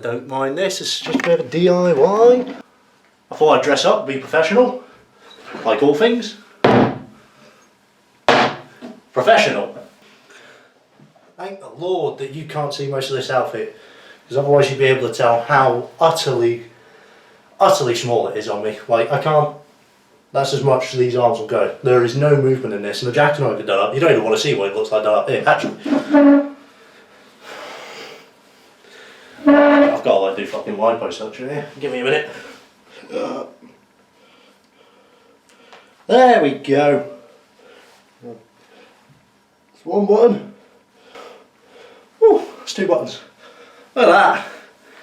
Don't mind this, it's just a bit of a DIY. I thought I'd dress up, be professional, like all things. Professional. Thank the Lord that you can't see most of this outfit, because otherwise you'd be able to tell how utterly small it is on me. Like, I can't, that's as much as these arms will go. There is no movement in this, and the jacket not even done up. You don't even want to see what it looks like done up here, actually. I've got to like do fucking wide post actually here. Give me a minute. There we go. That's one button. Ooh, that's two buttons. Look at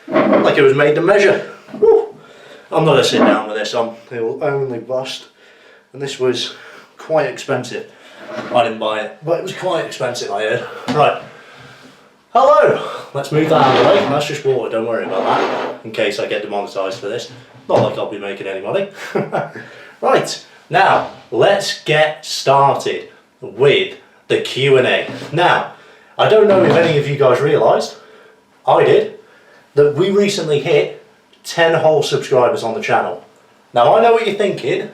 that. Like it was made to measure. Ooh. I'm not going to sit down with this on. It will only bust. And this was quite expensive. I didn't buy it, but it was quite expensive, I heard. Right. Hello! Let's move that out of the way. That's just water, don't worry about that. In case I get demonetised for this. Not like I'll be making any money. Right, now let's get started with the Q&A. Now, I don't know if any of you guys realised, I did, that we recently hit 10 whole subscribers on the channel. Now I know what you're thinking.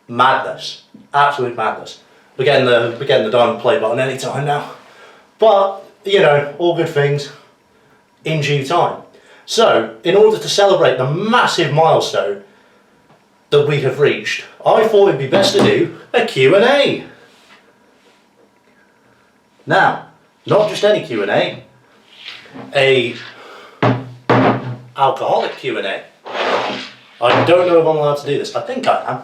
Madness. Absolute madness. We're getting the diamond play button any time now. But you know, all good things in due time. So, in order to celebrate the massive milestone that we have reached, I thought it'd be best to do a Q&A. Now, not just any Q&A, a alcoholic Q&A. I don't know if I'm allowed to do this. I think I am.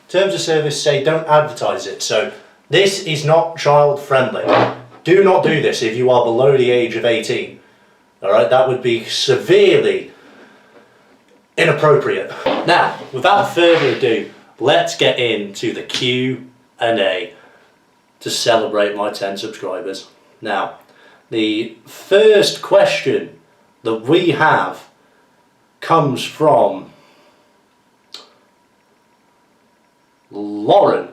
Terms of service say don't advertise it, so this is not child friendly. Do not do this if you are below the age of 18. Alright, that would be severely inappropriate. Now, without further ado, let's get into the Q&A to celebrate my 10 subscribers. Now, the first question that we have comes from Lauren,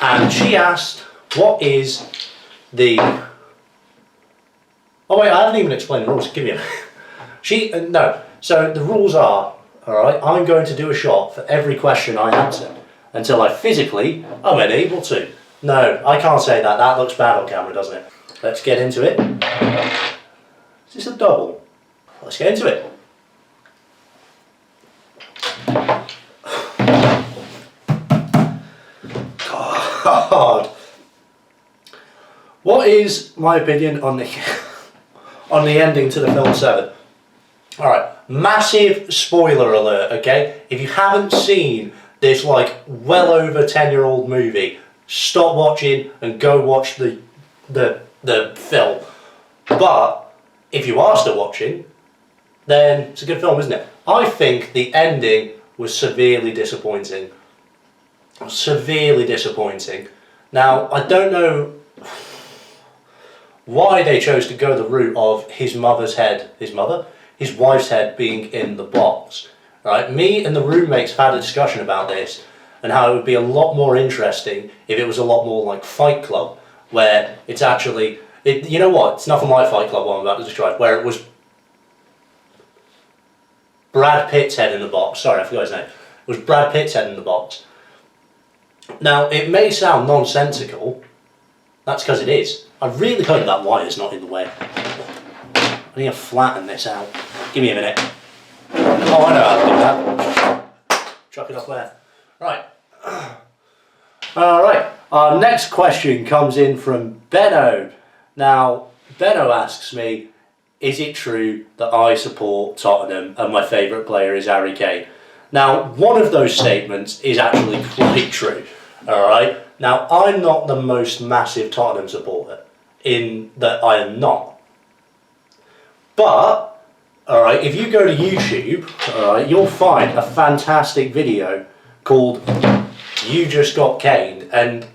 and she asked, what is the... Oh wait, I haven't even explained the rules, give me a... No, so the rules are, alright, I'm going to do a shot for every question I answer, until I physically am unable to. No, I can't say that, that looks bad on camera, doesn't it? Let's get into it. Is this a double? Let's get into it. God. What is my opinion on the ending to the film 7? Alright, massive spoiler alert, okay? If you haven't seen this like well over 10-year-old movie, stop watching and go watch the film. But if you are still watching, then it's a good film, isn't it? I think the ending was severely disappointing. Severely disappointing. Now, I don't know why they chose to go the route of his mother's head, his wife's head being in the box. Right? Me and the roommates have had a discussion about this and how it would be a lot more interesting if it was a lot more like Fight Club, where it's actually, you know what, it's nothing like Fight Club what I'm about to describe, where it was Brad Pitt's head in the box. Sorry, I forgot his name. It was Brad Pitt's head in the box. Now, it may sound nonsensical, that's because it is. I really hope that wire's not in the way. I need to flatten this out. Give me a minute. Oh, I know how to do that. Chuck it up there. Right. Alright, our next question comes in from Benno. Now, Benno asks me, is it true that I support Tottenham and my favourite player is Harry Kane? Now, one of those statements is actually quite true. Alright, now I'm not the most massive Tottenham supporter, in that I am not. But, alright, if you go to YouTube, alright, you'll find a fantastic video called You Just Got Caned, and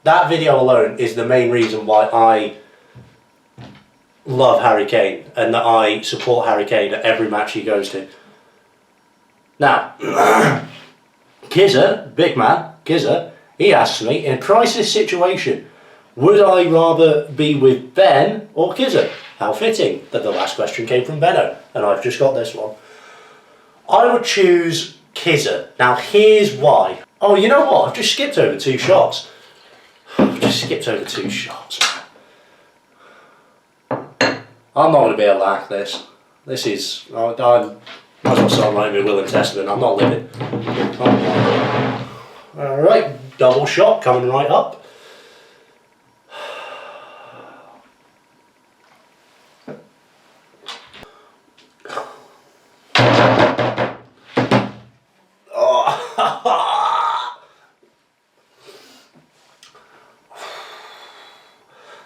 that video alone is the main reason why I love Harry Kane and that I support Harry Kane at every match he goes to. Now, Kizza, big man, Kizza, he asks me, in a crisis situation, would I rather be with Ben or Kizza? How fitting that the last question came from Benno, and I've just got this one. I would choose Kizza. Now here's why. Oh, you know what? I've just skipped over 2 shots. I've just skipped over 2 shots. I'm not going to be able to hack this. This is... I might as well start writing my will and testament. I'm not living. Alright, double shot coming right up.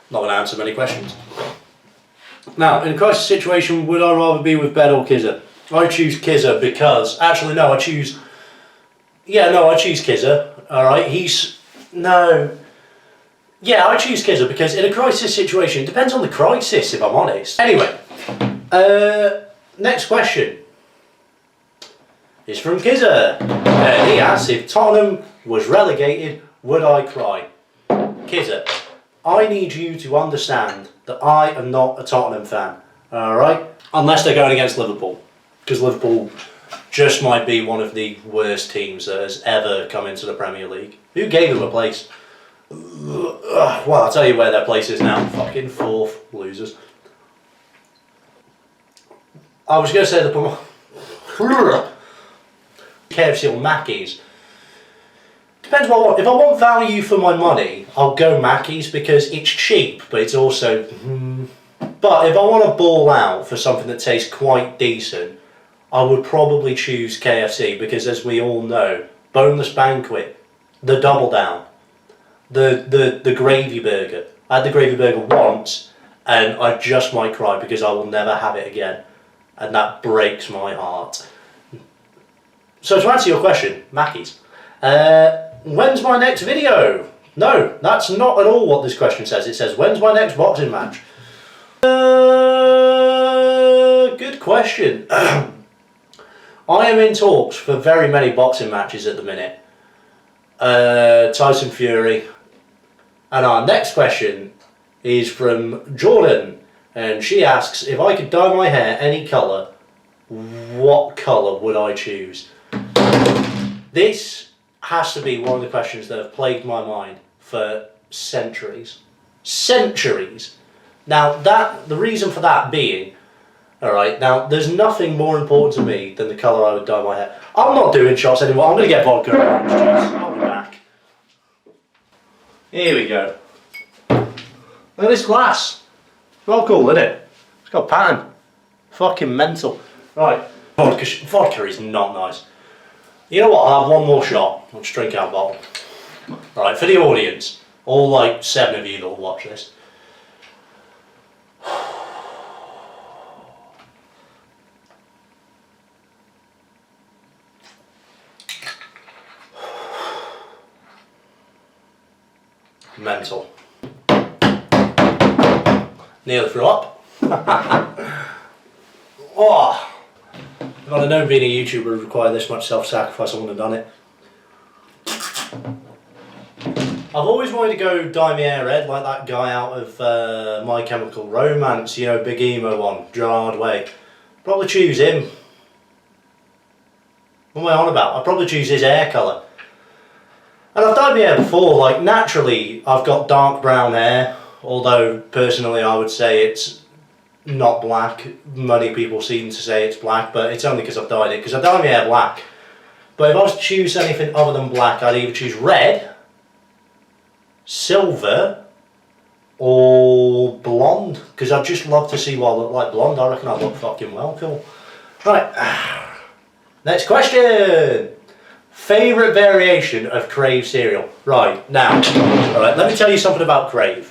Not going to answer many questions. Now, in a crisis situation, would I rather be with Ben or Kizza? I choose Kizza because... Actually, no, I choose... Yeah, no, I choose Kizza. Alright, he's... No... Yeah, I choose Kizza because in a crisis situation, it depends on the crisis, if I'm honest. Anyway, next question is from Kizza. He asks, if Tottenham was relegated, would I cry? Kizza, I need you to understand that I am not a Tottenham fan, alright? Unless they're going against Liverpool, because Liverpool just might be one of the worst teams that has ever come into the Premier League. Who gave them a place? Well, I'll tell you where their place is now. Fucking 4th, losers. I was going to say the KFC or Mackey's. Depends what I want. If I want value for my money, I'll go Mackey's because it's cheap, but it's also... But if I want to ball out for something that tastes quite decent, I would probably choose KFC because, as we all know, boneless banquet, the double down, the gravy burger. I had the gravy burger once, and I just might cry because I will never have it again, and that breaks my heart. So to answer your question, Mackey's. When's my next video? No, that's not at all what this question says. It says, when's my next boxing match? Good question. I am in talks for very many boxing matches at the minute. Tyson Fury. And our next question is from Jordan. And she asks, if I could dye my hair any colour, what colour would I choose? This has to be one of the questions that have plagued my mind for centuries. Centuries! Now, the reason for that being, alright, now, there's nothing more important to me than the colour I would dye my hair. I'm not doing shots anymore, I'm going to get vodka and orange juice. I'll be back. Here we go. Look at this glass. It's well cool, isn't it? It's got a pattern. Fucking mental. Right, vodka is not nice. You know what, I'll have one more shot. I'll just drink out a bottle. Right, for the audience, all like 7 of you that will watch this. Mental. Nearly threw up. Oh. If I'd have known being a YouTuber would require this much self-sacrifice, I wouldn't have done it. I've always wanted to go dye my hair red like that guy out of My Chemical Romance, you know, big emo one, Gerard Way. Probably choose him. What am I on about? I'd probably choose his hair colour. And I've dyed my hair before, like naturally I've got dark brown hair, although personally I would say it's not black. Many people seem to say it's black, but it's only because I've dyed it, because I dyed my hair black. But if I was to choose anything other than black, I'd either choose red, silver, or blonde, because I'd just love to see what I look like blonde. I reckon I look fucking well cool. Right, next question. Favourite variation of Crave cereal? Right, now, alright, let me tell you something about Crave.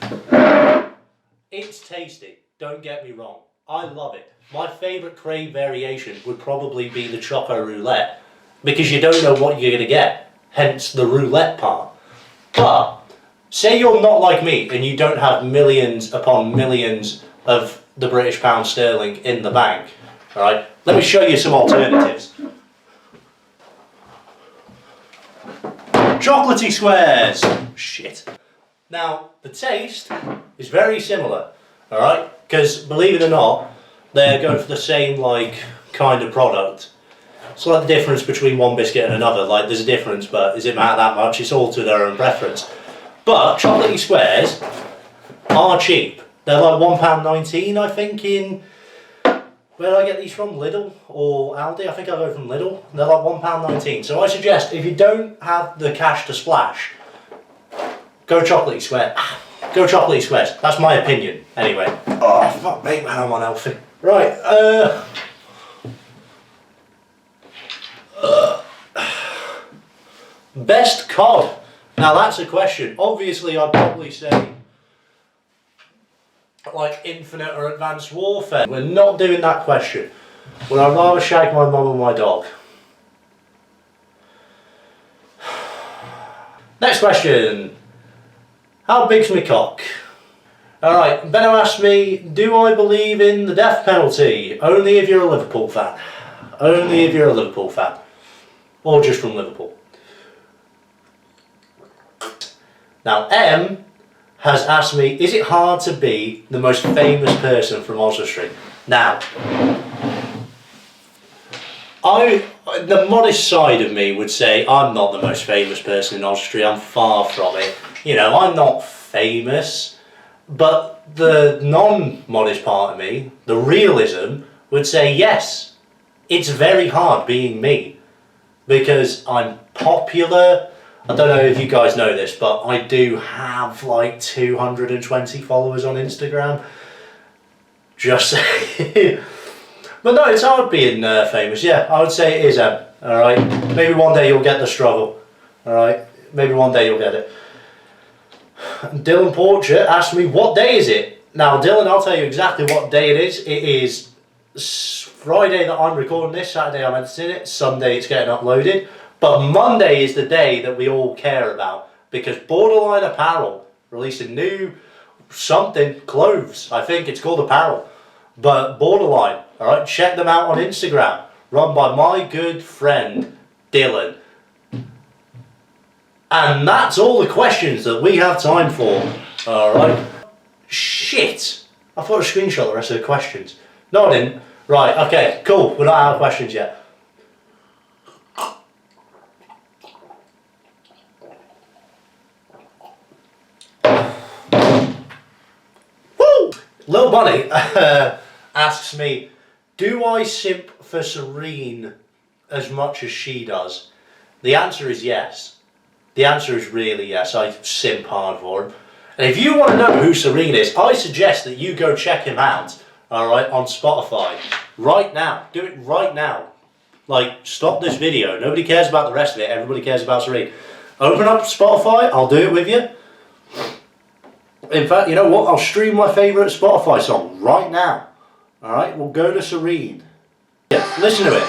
It's tasty, don't get me wrong. I love it. My favourite Crave variation would probably be the Choco Roulette, because you don't know what you're going to get, hence the roulette part. But, say you're not like me and you don't have millions upon millions of the British pound sterling in the bank, alright, let me show you some alternatives. Chocolatey squares! Shit. Now, the taste is very similar. Alright? Because believe it or not, they're going for the same like kind of product. It's like the difference between one biscuit and another. Like there's a difference, but does it matter that much? It's all to their own preference. But chocolatey squares are cheap. They're like £1.19 I think in... Where do I get these from? Lidl or Aldi? I think I go from Lidl. They're like £1.19. So I suggest if you don't have the cash to splash, go chocolatey square. Go chocolatey squares. That's my opinion. Anyway. Oh fuck me, man, I'm unhealthy. Right. Best COD. Now that's a question. Obviously, I'd probably say like Infinite or Advanced Warfare. We're not doing that question. Would I rather shag my mum or my dog? Next question. How big's my cock? Alright, Benno asked me, do I believe in the death penalty? Only if you're a Liverpool fan. Only if you're a Liverpool fan. Or just from Liverpool. Now M has asked me, is it hard to be the most famous person from Oswestry? Now, the modest side of me would say I'm not the most famous person in Oswestry, I'm far from it. You know, I'm not famous, but the non-modest part of me, the realism, would say yes, it's very hard being me. Because I'm popular. I don't know if you guys know this, but I do have like 220 followers on Instagram. Just saying. But no, it's hard being famous. Yeah, I would say it is, Em. Alright? Maybe one day you'll get the struggle. Alright? Maybe one day you'll get it. Dylan Porcher asked me, what day is it? Now, Dylan, I'll tell you exactly what day it is. It is Friday that I'm recording this, Saturday I'm editing it, Sunday it's getting uploaded. But Monday is the day that we all care about, because Borderline Apparel released a new something, clothes, I think it's called apparel. But Borderline, alright, check them out on Instagram, run by my good friend Dylan. And that's all the questions that we have time for, alright. Shit, I thought I screenshot the rest of the questions. No, I didn't. Right, okay, cool, we're not out of questions yet. Woo! Lil Bunny asks me, do I simp for Serene as much as she does? The answer is yes. The answer is really yes, I simp hard for him. And if you want to know who Serene is, I suggest that you go check him out, alright, on Spotify. Right now. Do it right now. Like, stop this video. Nobody cares about the rest of it, everybody cares about Serene. Open up Spotify, I'll do it with you. In fact, you know what? I'll stream my favourite Spotify song right now. Alright, we'll go to Serene. Yeah, listen to it.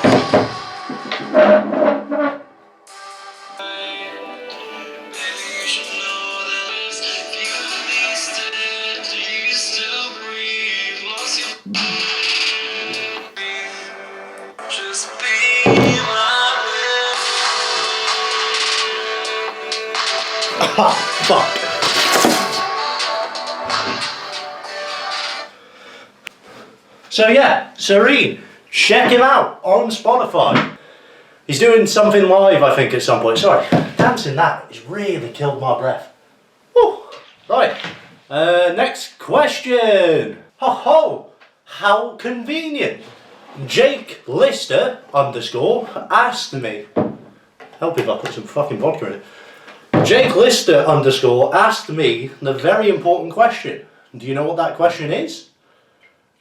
Ah, fuck. So yeah, Serene, check him out on Spotify. He's doing something live, I think, at some point. Sorry, dancing that has really killed my breath. Woo. Right, next question. Ho ho, how convenient. Jake Lister _ asked me. Help if I put some fucking vodka in it. Jake Lister _ asked me the very important question. Do you know what that question is?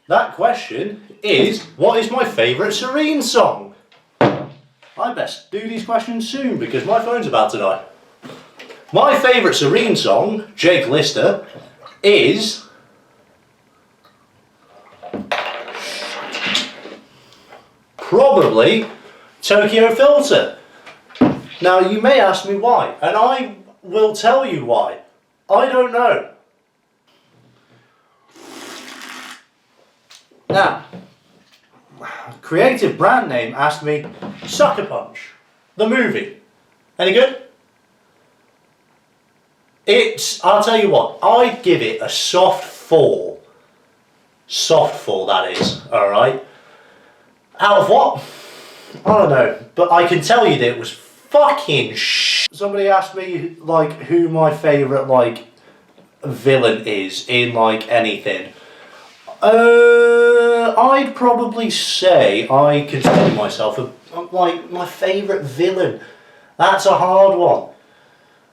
That question is, what is my favourite Serene song? I best do these questions soon because my phone's about to die. My favourite Serene song, Jake Lister, is... probably Tokyo Filter. Now you may ask me why, and I will tell you why. I don't know. Now, creative brand name asked me, Sucker Punch, the movie. Any good? I'll tell you what, I'd give it a soft 4. Soft for, that is, alright? Out of what? I don't know, but I can tell you that it was fucking Somebody asked me, like, who my favourite, like, villain is in, like, anything. I'd probably say I consider myself like my favourite villain. That's a hard one.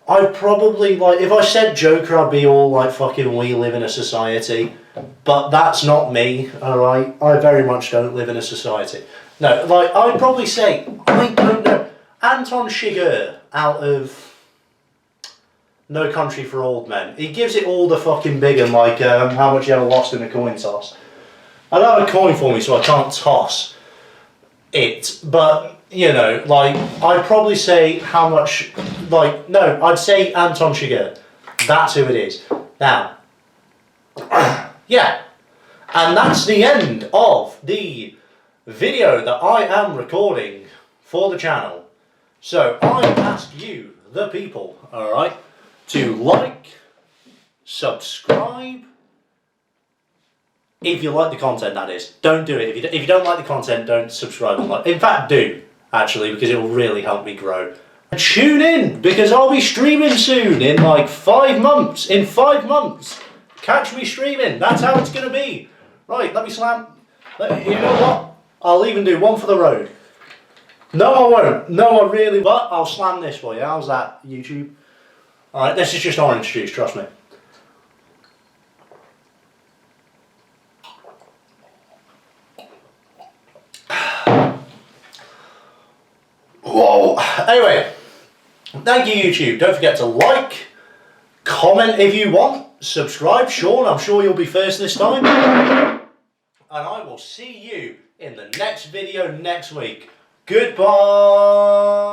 I'd probably, like, if I said Joker, I'd be all like, fucking, we live in a society. But that's not me, alright? I very much don't live in a society. No, like, I'd probably say, I don't know, Anton Chigurh out of No Country for Old Men. He gives it all the fucking big and, like, how much you ever lost in a coin toss. I don't have a coin for me, so I can't toss it, but, you know, like, I'd probably say how much, like, no, I'd say Anton Chigurh. That's who it is. Now, yeah, and that's the end of the video that I am recording for the channel. So, I ask you, the people, alright, to like, subscribe, if you like the content, that is. Don't do it. If you don't like the content, don't subscribe and like. In fact, do, actually, because it will really help me grow. Tune in, because I'll be streaming soon, in like 5 months. In 5 months. Catch me streaming. That's how it's going to be. Right, let me slam. You know what? I'll even do one for the road. No, I won't. No, I really won't. I'll slam this for you. How's that, YouTube? Alright, this is just orange juice, trust me. Whoa. Anyway, thank you, YouTube. Don't forget to like, comment if you want, subscribe. Sean, I'm sure you'll be first this time. And I will see you in the next video next week. Goodbye.